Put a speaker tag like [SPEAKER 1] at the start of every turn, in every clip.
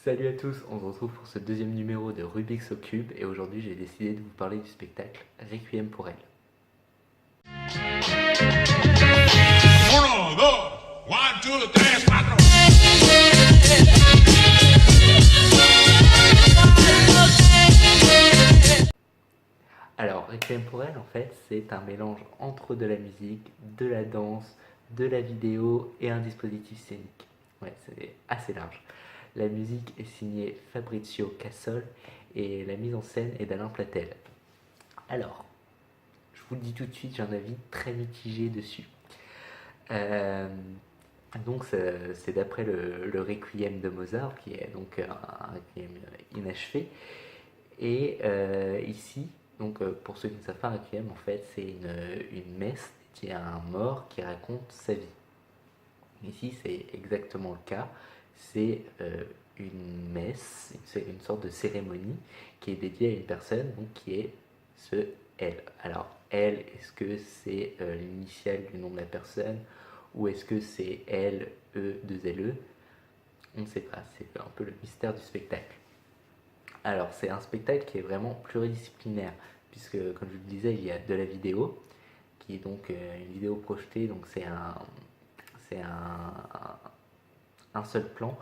[SPEAKER 1] Salut à tous, on se retrouve pour ce deuxième numéro de Rubik's au Cube et aujourd'hui j'ai décidé de vous parler du spectacle Requiem pour elle.
[SPEAKER 2] Uno, dos, one, two, tres, cuatro.
[SPEAKER 1] Alors Requiem pour elle en fait c'est un mélange entre de la musique, de la danse, de la vidéo et un dispositif scénique. Ouais, c'est assez large. La musique est signée Fabrizio Cassol et la mise en scène est d'Alain Platel. Alors, je vous le dis tout de suite, j'ai un avis très mitigé dessus. Euh, donc c'est d'après le Requiem de Mozart, qui est donc un Requiem inachevé. Et ici, donc pour ceux qui ne savent pas, un Requiem, en fait, c'est une messe dédiée à un mort qui raconte sa vie. Ici, c'est exactement le cas. C'est une messe, c'est une sorte de cérémonie qui est dédiée à une personne, donc qui est ce elle. Alors, elle, est-ce que c'est l'initiale du nom de la personne ou est-ce que c'est elle, E, 2 LE? On ne sait pas, c'est un peu le mystère du spectacle. Alors, c'est un spectacle qui est vraiment pluridisciplinaire, puisque, comme je vous le disais, il y a de la vidéo, qui est donc une vidéo projetée, donc c'est un seul plan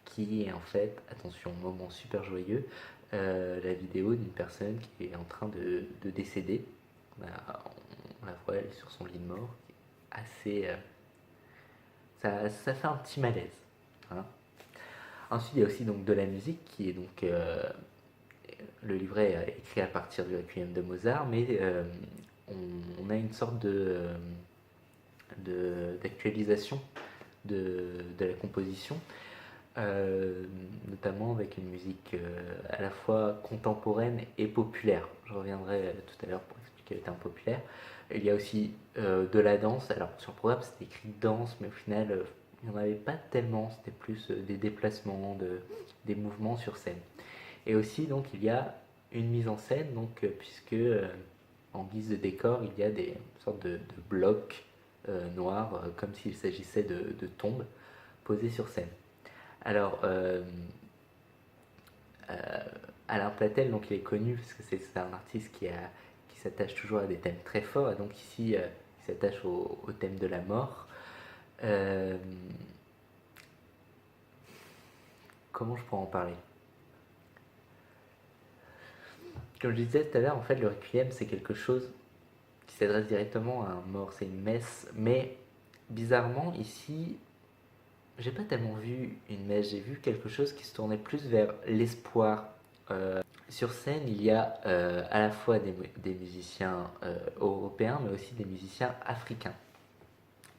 [SPEAKER 1] qui est en fait, attention, moment super joyeux, la vidéo d'une personne qui est en train de décéder. On la voit, elle est sur son lit de mort, assez. Ça fait un petit malaise. Hein. Ensuite, il y a aussi donc de la musique qui est donc le livret est écrit à partir du Requiem de Mozart, mais on a une sorte d'actualisation de la composition, notamment avec une musique à la fois contemporaine et populaire. Je reviendrai tout à l'heure pour expliquer le terme populaire. Il y a aussi de la danse. Alors sur le programme c'était écrit danse, mais au final il n'y en avait pas tellement. C'était plus des déplacements, des mouvements sur scène. Et aussi donc il y a une mise en scène, donc puisque en guise de décor il y a des sortes de blocs noirs, comme s'il s'agissait de tombes posées sur scène. Alors, Alain Platel, donc il est connu parce que c'est un artiste qui s'attache toujours à des thèmes très forts, et donc ici il s'attache au thème de la mort. Euh, Comment je pourrais en parler? Comme je disais tout à l'heure, en fait, le requiem c'est quelque chose qui s'adresse directement à un mort, c'est une messe, mais bizarrement ici, j'ai pas tellement vu une messe, j'ai vu quelque chose qui se tournait plus vers l'espoir. Sur scène, il y a à la fois des musiciens européens, mais aussi des musiciens africains.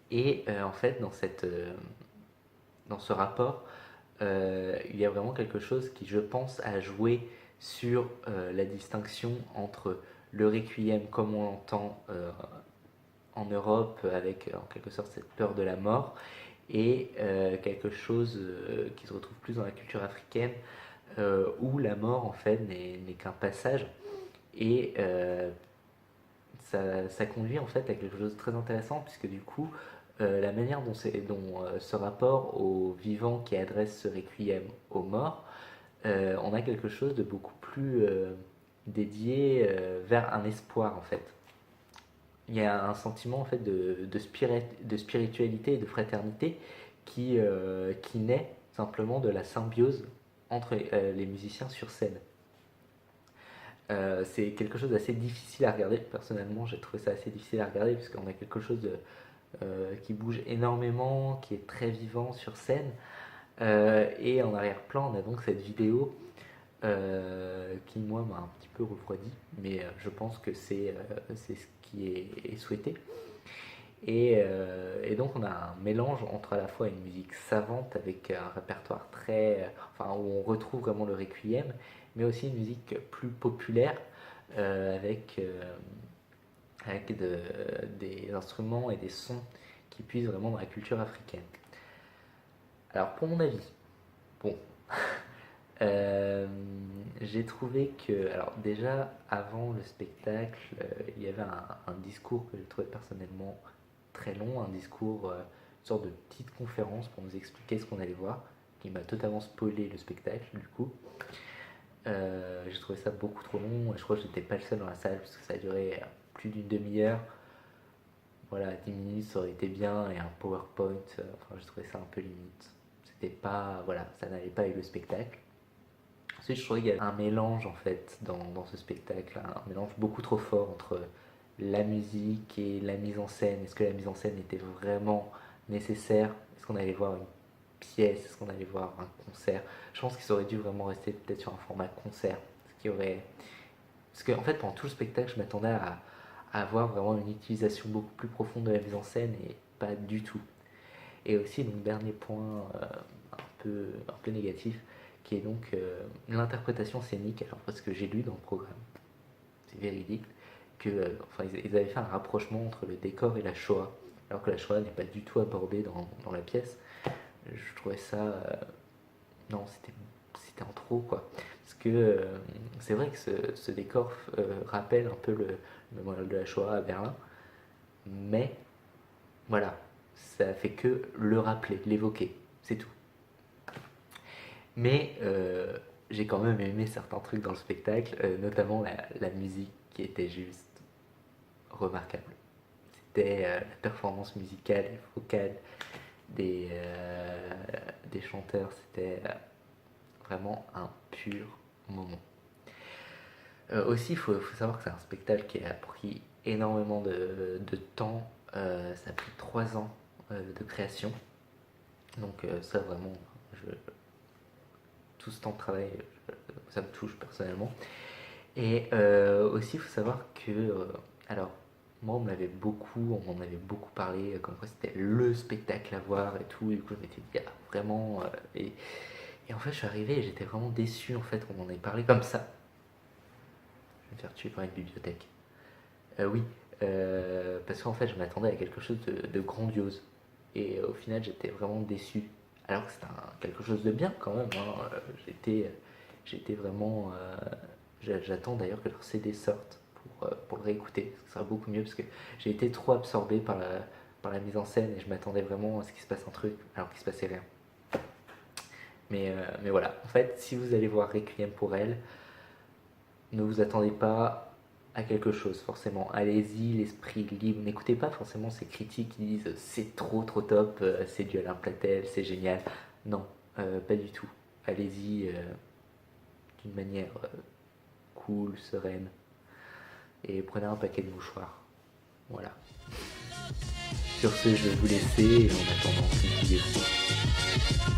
[SPEAKER 1] Et en fait, dans ce rapport, il y a vraiment quelque chose qui, je pense, a joué sur la distinction entre le requiem comme on l'entend en Europe, avec en quelque sorte cette peur de la mort, et quelque chose qui se retrouve plus dans la culture africaine, où la mort en fait n'est qu'un passage, et ça conduit en fait à quelque chose de très intéressant, puisque du coup la manière dont ce rapport au vivant qui adresse ce requiem aux morts, on a quelque chose de beaucoup plus dédié vers un espoir en fait. Il y a un sentiment en fait de spiritualité et de fraternité qui naît simplement de la symbiose entre les musiciens sur scène. C'est quelque chose d'assez difficile à regarder. Personnellement, j'ai trouvé ça assez difficile à regarder puisqu'on a quelque chose qui bouge énormément, qui est très vivant sur scène. Et en arrière-plan, on a donc cette vidéo qui, moi, m'a un petit peu refroidi, mais je pense que c'est ce qui est souhaité. Et donc on a un mélange entre à la fois une musique savante avec un répertoire enfin où on retrouve vraiment le requiem, mais aussi une musique plus populaire avec des instruments et des sons qui puisent vraiment dans la culture africaine. Alors pour mon avis, bon, euh, j'ai trouvé que, alors déjà avant le spectacle, il y avait un discours que j'ai trouvé personnellement très long, un discours, une sorte de petite conférence pour nous expliquer ce qu'on allait voir, il m'a totalement spoilé le spectacle du coup. J'ai trouvé ça beaucoup trop long, je crois que j'étais pas le seul dans la salle parce que ça a duré plus d'une demi-heure. Voilà, 10 minutes ça aurait été bien et un PowerPoint, enfin j'ai trouvé ça un peu limite. C'était pas, voilà, ça n'allait pas avec le spectacle. Ensuite je trouvais qu'il y avait un mélange en fait dans ce spectacle, un mélange beaucoup trop fort entre la musique et la mise en scène. Est-ce que la mise en scène était vraiment nécessaire? Est-ce qu'on allait voir une pièce? Est-ce qu'on allait voir un concert? Je pense qu'ils auraient dû vraiment rester peut-être sur un format concert. Ce qui aurait... Parce qu'en fait, pendant tout le spectacle, je m'attendais à avoir vraiment une utilisation beaucoup plus profonde de la mise en scène et pas du tout. Et aussi, donc, dernier point un peu négatif, qui est donc l'interprétation scénique. Alors, parce que j'ai lu dans le programme, c'est véridique, que enfin, ils avaient fait un rapprochement entre le décor et la Shoah, alors que la Shoah n'est pas du tout abordée dans la pièce. Je trouvais ça. Non, c'était en trop, quoi. Parce que c'est vrai que ce décor rappelle un peu le mémorial de la Shoah à Berlin, mais voilà, ça fait que le rappeler, l'évoquer, c'est tout. Mais j'ai quand même aimé certains trucs dans le spectacle, notamment la musique qui était juste remarquable. C'était la performance musicale et vocale des chanteurs, c'était vraiment un pur moment. Aussi, il faut savoir que c'est un spectacle qui a pris énormément de temps. Ça a pris 3 ans de création. Donc ça vraiment, tout ce temps de travail, ça me touche personnellement. Et aussi, il faut savoir que, alors, moi, on m'en avait beaucoup parlé, comme quoi c'était le spectacle à voir et tout. Et du coup, je m'étais dit, ah, vraiment. Et en fait, je suis arrivé et j'étais vraiment déçu, en fait, qu'on m'en ait parlé comme ça. Je vais me faire tuer par une bibliothèque. Oui, parce qu'en fait, je m'attendais à quelque chose de grandiose. Et au final, j'étais vraiment déçu. Alors que c'était quelque chose de bien quand même. Hein. J'étais vraiment. J'attends d'ailleurs que leur CD sorte pour le réécouter. Ce sera beaucoup mieux parce que j'ai été trop absorbé par la mise en scène et je m'attendais vraiment à ce qu'il se passe un truc alors qu'il se passait rien. Mais voilà, en fait, si vous allez voir Requiem pour elle, ne vous attendez pas à quelque chose forcément. Allez-y, l'esprit libre. N'écoutez pas forcément ces critiques qui disent c'est trop top, c'est du Alain Platel, c'est génial. Non, pas du tout. Allez-y d'une manière cool, sereine. Et prenez un paquet de mouchoirs. Voilà. Sur ce, je vais vous laisser et en attendant, suivez-vous.